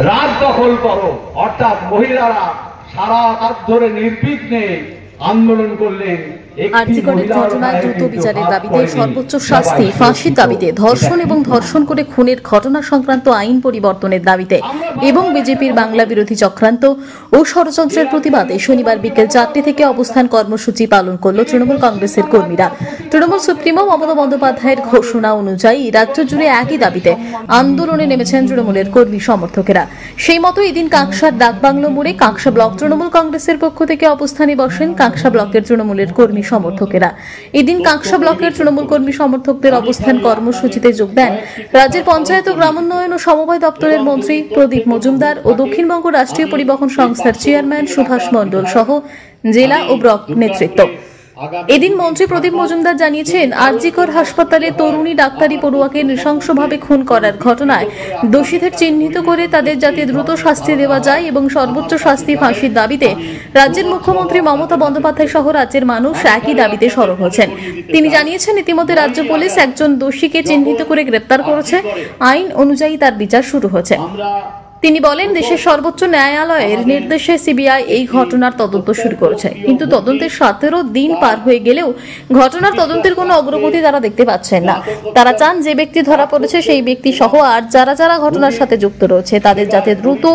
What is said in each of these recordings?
রাত দখল করো, অর্থাৎ মহিলারা সারা রাত ধরে নির্বিঘ্নে আন্দোলন করলেন। আরজিকরের ঘটনায় দ্রুত বিচারের দাবিতে সর্বোচ্চ শাস্তি, ফাঁসির দাবিতে, ধর্ষণ এবং ধর্ষণ করে খুনের ঘটনা সংক্রান্ত আইন পরিবর্তনের দাবিতে এবং বিজেপির বাংলা বিরোধী চক্রান্ত ও ষড়যন্ত্রের প্রতিবাদে শনিবার বিকেল 4টে থেকে অবস্থান কর্মসূচি পালন করল তৃণমূল কংগ্রেসের কর্মীরা। তৃণমূল সুপ্রিমো মমতা বন্দ্যোপাধ্যায়ের ঘোষণা অনুযায়ী রাজ্য জুড়ে একই দাবিতে আন্দোলনে নেমেছেন তৃণমূলের কর্মী সমর্থকেরা। সেই মতো এদিন কাঁকসার ডাকবাংলো মোড়ে কাঁকসা ব্লক তৃণমূল কংগ্রেসের পক্ষ থেকে অবস্থানে বসেন কাঁকসা ব্লকের তৃণমূলের কর্মী সমর্থকেরা। এদিন কাঁকসা ব্লকের তৃণমূল কর্মী সমর্থকদের অবস্থান কর্মসূচিতে যোগ দেন রাজ্যের পঞ্চায়েত ও গ্রামোন্নয়ন ও সমবায় দপ্তরের মন্ত্রী প্রদীপ মজুমদার ও দক্ষিণবঙ্গ রাষ্ট্রীয় পরিবহন সংস্থার চেয়ারম্যান সুভাষ মণ্ডল সহ জেলা ও ব্লক নেতৃত্ব। এদিন মন্ত্রী প্রদীপ মজুমদার জানিয়েছেন, আরজিকর হাসপাতালে তরুণী ডাক্তারি পড়ুয়াকে নৃশংসভাবে খুন করার ঘটনায় দোষীদের চিহ্নিত করে তাদের যাতে দ্রুত শাস্তি দেওয়া যায় এবং সর্বোচ্চ শাস্তি ফাঁসির দাবিতে রাজ্যের মুখ্যমন্ত্রী মমতা বন্দ্যোপাধ্যায় সহ রাজ্যের মানুষ একই দাবিতে সরব হয়েছেন। তিনি জানিয়েছেন, ইতিমধ্যে রাজ্য পুলিশ একজন দোষীকে চিহ্নিত করে গ্রেপ্তার করেছে, আইন অনুযায়ী তার বিচার শুরু হয়েছে। তিনি বলেন, দেশের সর্বোচ্চ ন্যায়ালয়ের নির্দেশে সিবিআই এই ঘটনার তদন্ত শুরু করেছে, কিন্তু তদন্তের 17 দিন পার হয়ে গেলেও ঘটনার তদন্তের কোনো অগ্রগতি তারা দেখতে পাচ্ছেন না। তারা চান যে ব্যক্তি ধরা পড়েছে সেই ব্যক্তি সহ আর যারা যারা ঘটনার সাথে যুক্ত রয়েছে তাদের যাতে দ্রুত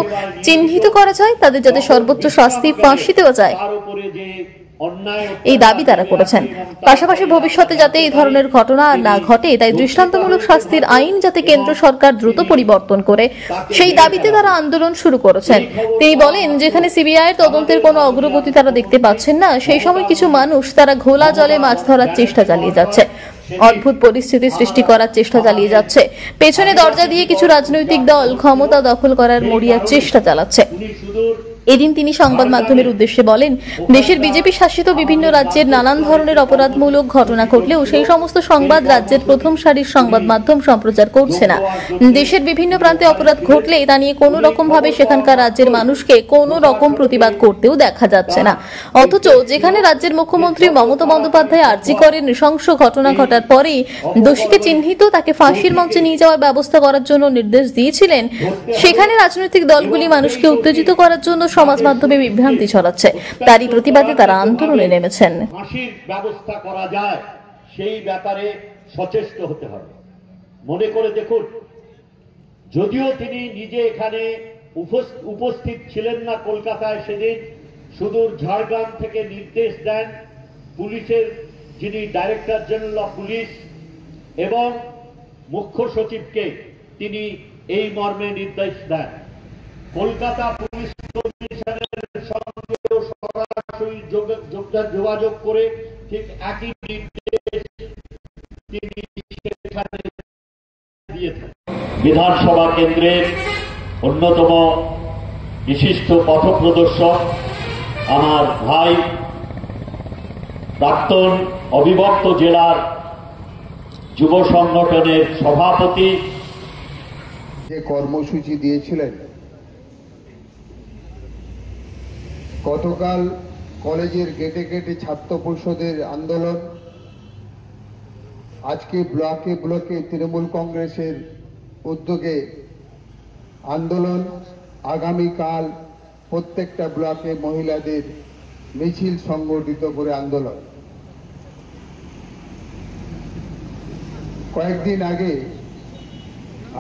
চিহ্নিত করা যায়, তাদের যাতে সর্বোচ্চ শাস্তি ফাঁসি দেওয়া যায়, এই দাবি তারা করেছেন। পাশাপাশি ভবিষ্যতে যাতে এই ধরনের ঘটনা না ঘটে তাই দৃষ্টান্তমূলক শাস্তির আইন যাতে কেন্দ্র সরকার দ্রুত পরিবর্তন করে সেই দাবিতে তারা আন্দোলন শুরু করেছেন। তিনি বলেন, যেখানে সিবিআই এর তদন্তের কোনো অগ্রগতি তারা দেখতে পাচ্ছেন না, সেই সময় কিছু মানুষ তারা ঘোলা জলে মাছ ধরার চেষ্টা চালিয়ে যাচ্ছে, অদ্ভুত পরিস্থিতি সৃষ্টি করার চেষ্টা চালিয়ে যাচ্ছে, পেছনে দরজা দিয়ে কিছু রাজনৈতিক দল ক্ষমতা দখল করার মরিয়ার চেষ্টা চালাচ্ছে। এদিন তিনি সংবাদ মাধ্যমের উদ্দেশ্যে বলেন, দেশের বিজেপি শাসিত বিভিন্ন রাজ্যের নানান ধরনের অপরাধমূলক ঘটনা ঘটলেও সেই সমস্ত সংবাদ রাজ্যের প্রথম সারির সংবাদ মাধ্যম সম্প্রচার করছে না। দেশের বিভিন্ন প্রান্তে অপরাধ ঘটলে তা নিয়ে কোনো রকম ভাবে সেখানকার রাজ্যের মানুষকে কোনো রকম প্রতিবাদ করতেও দেখা যাচ্ছে না। অথচ যেখানে রাজ্যের মুখ্যমন্ত্রী মমতা বন্দ্যোপাধ্যায় আরজিকরের নৃশংস ঘটনা ঘটার পরেই দোষীকে চিহ্নিত তাকে ফাঁসির মঞ্চে নিয়ে যাওয়ার ব্যবস্থা করার জন্য নির্দেশ দিয়েছিলেন, সেখানে রাজনৈতিক দলগুলি মানুষকে উত্তেজিত করার জন্য সমাজ মাধ্যমে বিভ্রান্তি ছড়াচ্ছে। তারই প্রতিবাদে তারা আন্দোলনে নেমেছেন। ফাঁসির ব্যবস্থা করা যায় সেই ব্যাপারে সচেষ্ট হতে হবে। মনে করে দেখুন, যদিও তিনি নিজে এখানে উপস্থিত ছিলেন না কলকাতায় সেদিন, সুদূর ঝাড়গ্রাম থেকে নির্দেশ দেন পুলিশের যিনি ডাইরেক্টর জেনারেল অফ পুলিশ এবং মুখ্য সচিবকে, তিনি এই মর্মে নির্দেশ দেন। কলকাতা পুলিশ কমিশনের সঙ্গে সরাসরি যোগাযোগ করে ঠিক একই নির্দেশ তিনি সেখানে দিয়েছেন। বিধানসভা কেন্দ্রের অন্যতম বিশিষ্ট পথপ্রদর্শক আমার ভাই, প্রাক্তন অবিভক্ত জেলার যুব সংগঠনের সভাপতি, যে কর্মসূচি দিয়েছিলেন, গতকাল কলেজের গেটে গেটে ছাত্র পরিষদের আন্দোলন, আজকে ব্লকে ব্লকে তৃণমূল কংগ্রেসের উদ্যোগে আন্দোলন, আগামীকাল প্রত্যেকটা ব্লকে মহিলাদের মিছিল সংগঠিত করে আন্দোলন। কয়েকদিন আগে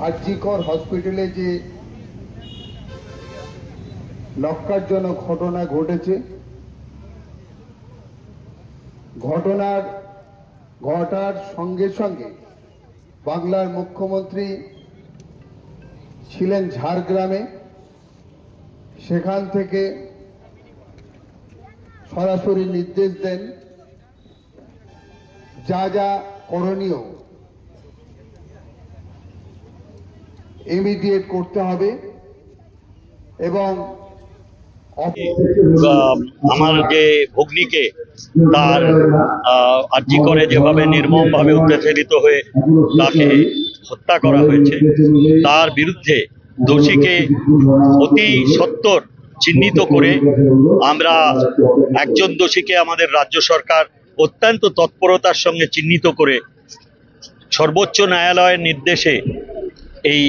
আরজিকর হসপিটালে যে লক্ষ্যজনক ঘটনা ঘটেছে, ঘটার সঙ্গে সঙ্গে বাংলার মুখ্যমন্ত্রী ছিলেন ঝাড়গ্রামে, সেখান থেকে সরাসরি নির্দেশ দেন যা যা করণীয় ইমিডিয়েট করতে হবে এবং আমার যে ভগ্নীকে তার আরজিকরে যেভাবে নির্মমভাবে অত্যাচারিত হয়ে তাকে হত্যা করা হয়েছে, তার বিরুদ্ধে দোষীকে অতি সত্বর চিহ্নিত করে আমরা একজন দোষীকে আমাদের রাজ্য সরকার অত্যন্ত তৎপরতার সঙ্গে চিহ্নিত করে সর্বোচ্চ ন্যায়ালয়ের নির্দেশে এই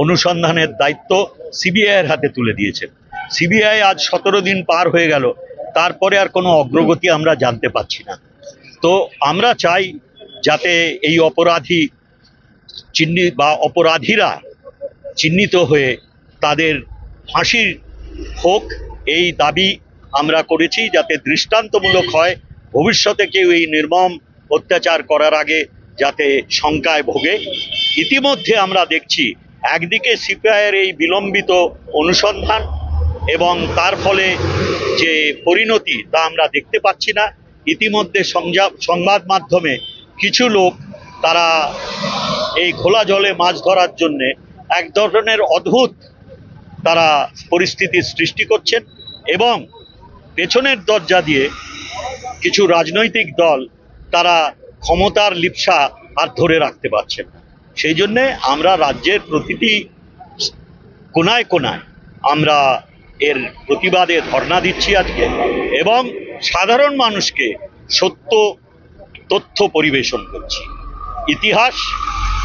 অনুসন্ধানের দায়িত্ব সিবিআইয়ের হাতে তুলে দিয়েছেন। সিবিআই আজ 17 দিন পার হয়ে গেল, তারপরে আর কোনো অগ্রগতি আমরা জানতে পাচ্ছি না। তো আমরা চাই যাতে এই অপরাধীরা চিহ্নিত হয়ে তাদের ফাঁসি হোক, এই দাবি আমরা করেছি, যাতে দৃষ্টান্তমূলক হয়, ভবিষ্যতে কেউ এই নির্মম অত্যাচার করার আগে যাতে শঙ্কায় ভোগে। ইতিমধ্যে আমরা দেখছি একদিকে সিপিআইয়ের এই বিলম্বিত অনুসন্ধান এবং তার ফলে যে পরিণতি তা আমরা দেখতে পাচ্ছি না। ইতিমধ্যে সংবাদ মাধ্যমে কিছু লোক তারা এই খোলা জলে মাছ ধরার জন্য এক ধরনের অদ্ভুত তারা পরিস্থিতির সৃষ্টি করছেন এবং পেছনের দরজা দিয়ে কিছু রাজনৈতিক দল তারা ক্ষমতার লিপ্সা আর ধরে রাখতে পারছেন না। সেই জন্যে আমরা রাজ্যের প্রতিটি কোনায় কোনায় আমরা এর প্রতিবাদে ধর্ণা দিচ্ছি আজকে এবং সাধারণ মানুষকে সত্য তথ্য পরিবেশন করছি। ইতিহাস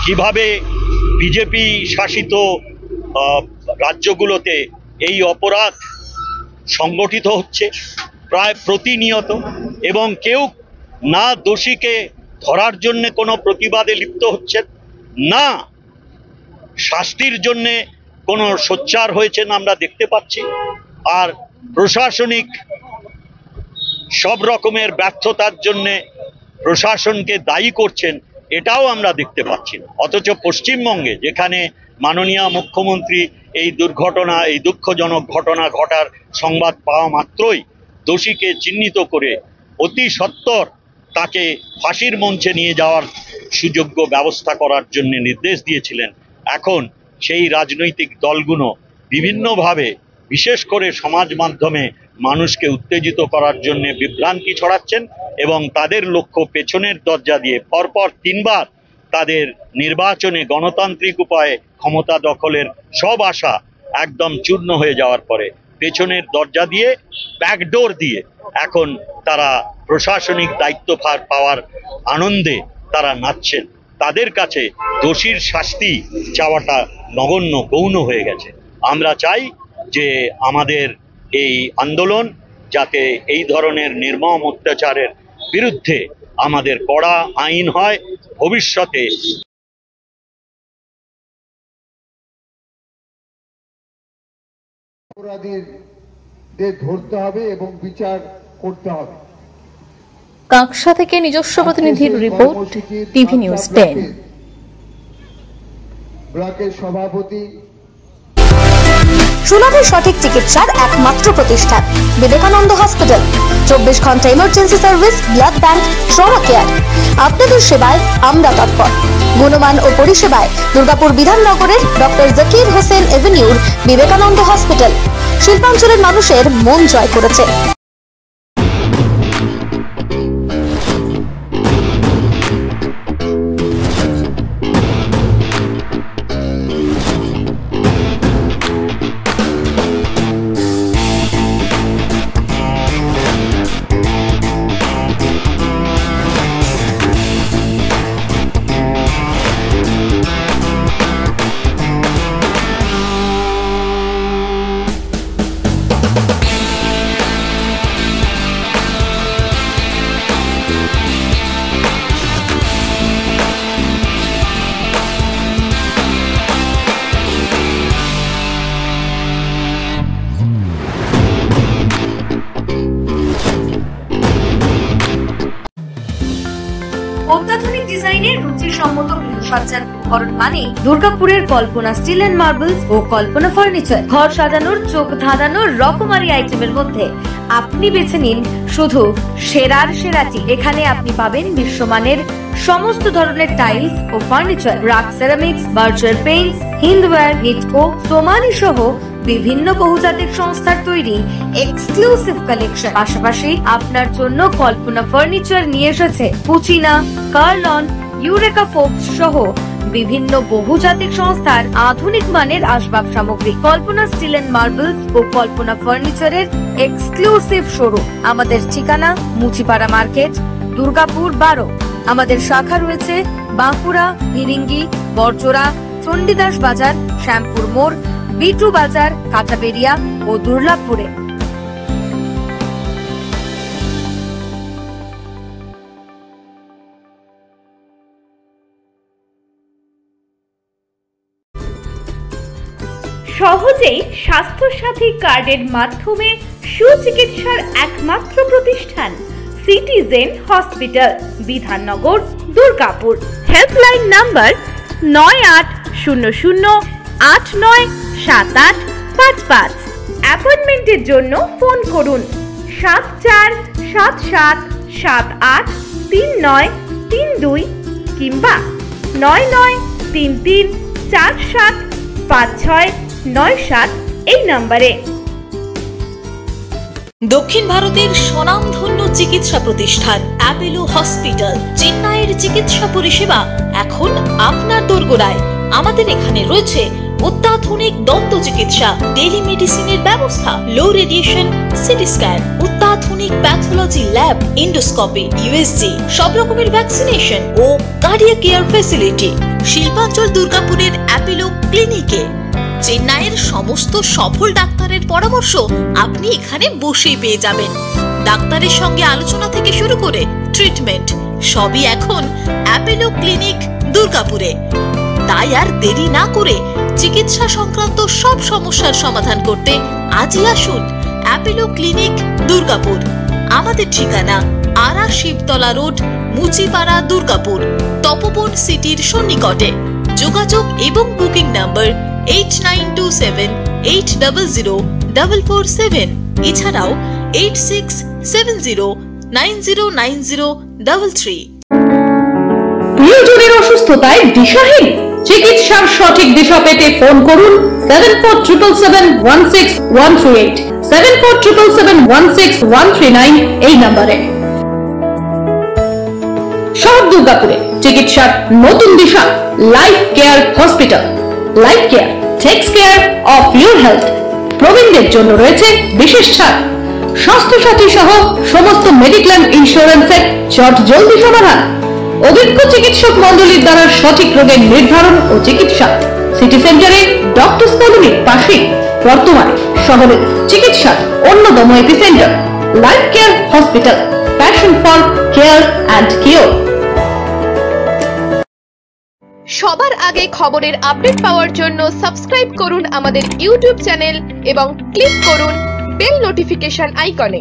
কিভাবে বিজেপি শাসিত রাজ্যগুলোতে এই অপরাধ সংগঠিত হচ্ছে প্রায় প্রতিনিয়ত, এবং কেউ না দোষীকে ধরার জন্য কোনো প্রতিবাদে লিপ্ত হচ্ছেন, না শাস্তির জন্য কোনো সোচ্চার হয়েছেন আমরা দেখতে পাচ্ছি। আর প্রশাসনিক সব রকমের ব্যর্থতার জন্য প্রশাসনকে দায়ী করছেন, এটাও আমরা দেখতে পাচ্ছি না। অথচ পশ্চিমবঙ্গে যেখানে মাননীয় মুখ্যমন্ত্রী এই দুঃখজনক ঘটনা ঘটার সংবাদ পাওয়া মাত্রই দোষীকে চিহ্নিত করে অতি সত্বর তাকে ফাঁসির মঞ্চে নিয়ে যাওয়ার সুযোগ্য ব্যবস্থা করার জন্য নির্দেশ দিয়েছিলেন, এখন সেই রাজনৈতিক দলগুলো বিভিন্নভাবে বিশেষ করে সমাজ মাধ্যমে মানুষকে উত্তেজিত করার জন্য বিভ্রান্তি ছড়াচ্ছেন এবং তাদের লক্ষ্য পেছনের দরজা দিয়ে পরপর 3 বার তাদের নির্বাচনে গণতান্ত্রিক উপায়ে ক্ষমতা দখলের সব আশা একদম চূর্ণ হয়ে যাওয়ার পরে পেছনের দরজা দিয়ে ব্যাকডোর দিয়ে এখন তারা প্রশাসনিক দায়িত্বভার পাওয়ার আনন্দে তারা নাচছেন। তাদের কাছে দোষীর শাস্তি চাওয়াটা নগণ্য গৌণ হয়ে গেছে। আমরা চাই যে আমাদের এই আন্দোলন যাতে এই ধরনের নির্মম অত্যাচারের বিরুদ্ধে আমাদের কড়া আইন হয়, ভবিষ্যতে অপরাধীদের ধরতে হবে এবং বিচার করতে হবে। কাঁকসা থেকে নিজস্ব প্রতিনিধির রিপোর্ট, টিভি নিউজ 10। ব্লকের সভাপতি। সুলভে সঠিক চিকিৎসার একমাত্র প্রতিষ্ঠান বিবেকানন্দ হসপিটাল। 24 ঘন্টা emergency service, blood bank, trauma care. আপনাদের সেবায় আমরা তৎপর। গুণমান ও পরিষেবায় দুর্গাপুর বিধাননগরের ডক্টর জাকির হোসেন এভিনিউর বিবেকানন্দ হসপিটাল শিল্পাঞ্চলের মানুষের মন জয় করেছে। অত্যাধুনিক ডিজাইনের রুচিসম্মত গৃহসজ্জার উপকরণ মানে দুর্গাপুরের কল্পনা স্টিল এন্ড মার্বেলস ও কল্পনা ফার্নিচার। ঘর সাজানোর, চোখ ধাঁধানোর রকমারি আইটেমের মধ্যে আপনি বেছে নিন শুধু সেরার সেরাটি। এখানে আপনি পাবেন বিশ্বমানের সমস্ত ধরনের টাইলস ও furniture, RAK ceramics, Berger paints, Hindware, Nitco, Somany সহ বিভিন্ন বহুজাতিক সংস্থার তৈরি এক্সক্লুসিভ কালেকশন। পাশাপাশি আপনার জন্য কল্পনা ফার্নিচার নিয়ে এসেছে পুচিনা, কার্লন, ইউরেকা ফোকস সহ বিভিন্ন বহুজাতিক সংস্থার আধুনিক মানের আসবাব সামগ্রী। কল্পনা স্টিল এন্ড মার্বেলস ও কল্পনা ফার্নিচারের এক্সক্লুসিভ শোরুম। আমাদের ঠিকানা মুচিপাড়া মার্কেট, দুর্গাপুর 12। আমাদের শাখা রয়েছে বাঁকুড়া, ফিরিঙ্গি, বড়জোড়া, চণ্ডীদাস বাজার, শ্যামপুর মোড়, বিটু বাজার, কাঁচাবেড়িয়া ও দুর্লাভপুরে। সহজেই স্বাস্থ্যসাথী কার্ডের মাধ্যমে সুচিকিৎসার একমাত্র প্রতিষ্ঠান citizen hospital, Bidhannagar, Durgapur. Helpline number 9800897855। অ্যাপয়েন্টমেন্টের জন্য ফোন করুন 7477783932 কিংবা 9933475697 এই নম্বরে। দক্ষিণ ভারতের স্বনামধন্য চিকিৎসা প্রতিষ্ঠান অ্যাপেলো হসপিটাল, চেন্নাইয়ের চিকিৎসা পরিষেবা এখন আপনার দোরগোড়ায়। আমাদের এখানে রয়েছে অত্যাধুনিক দন্ত চিকিৎসা, টেলিমেডিসিনের ব্যবস্থা, লো রেডিয়েশন সিটি স্ক্যান, অত্যাধুনিক প্যাথোলজি ল্যাব, এন্ডোস্কোপি, ইউএসজি, সব রকমের ভ্যাকসিনেশন ও কার্ডিয়াক কেয়ার ফ্যাসিলিটি। শিল্পাঞ্চল দুর্গাপুরের অ্যাপেলো ক্লিনিকে চেন্নাইয়ের সমস্ত সফল ডাক্তারের পরামর্শ আপনি এখানে বসেই পেয়ে যাবেন। ডাক্তারের সঙ্গে আলোচনা থেকে শুরু করে ট্রিটমেন্ট সবই এখন অ্যাপেলো ক্লিনিক দুর্গাপুরে। তাই আর দেরি না করে চিকিৎসা সংক্রান্ত সব সমস্যার সমাধান করতে আজই আসুন অ্যাপেলো ক্লিনিক দুর্গাপুর। আমাদের ঠিকানা আরা শিবতলা রোড, মুচিপাড়া, দুর্গাপুর, তপবন সিটির সন্নিকটে। যোগাযোগ এবং বুকিং নাম্বার 8927800447, এছাড়াও 8670909033। প্রিয়জনের অসুস্থতায় দিশাহীন, চিকিৎসার সঠিক দিশা পেতে ফোন করুন 7477716138, 7477716139 এই নম্বরে। শহর দুর্গাপুরে চিকিৎসার নতুন দিশা Life Care hospital. Life Care takes care of your health. প্রবীণদের জন্য রয়েছে বিশেষ ছাড়। স্বাস্থ্যসাথী সহ সমস্ত মেডিক্লেম ইন্স্যুরেন্সের চট জলদি সমাধান। অভিজ্ঞ চিকিৎসক মন্ডলীর দ্বারা সঠিক রোগের নির্ধারণ ও চিকিৎসা। সিটি সেন্টারে ডক্টর কলোনির পাশে বর্তমানে শহরের চিকিৎসার অন্যতম epicentre life Care hospital, passion for care and cure. সবার আগে খবরের আপডেট পাওয়ার জন্য সাবস্ক্রাইব করুন আমাদের ইউটিউব চ্যানেল এবং ক্লিক করুন বেল নোটিফিকেশন আইকনে।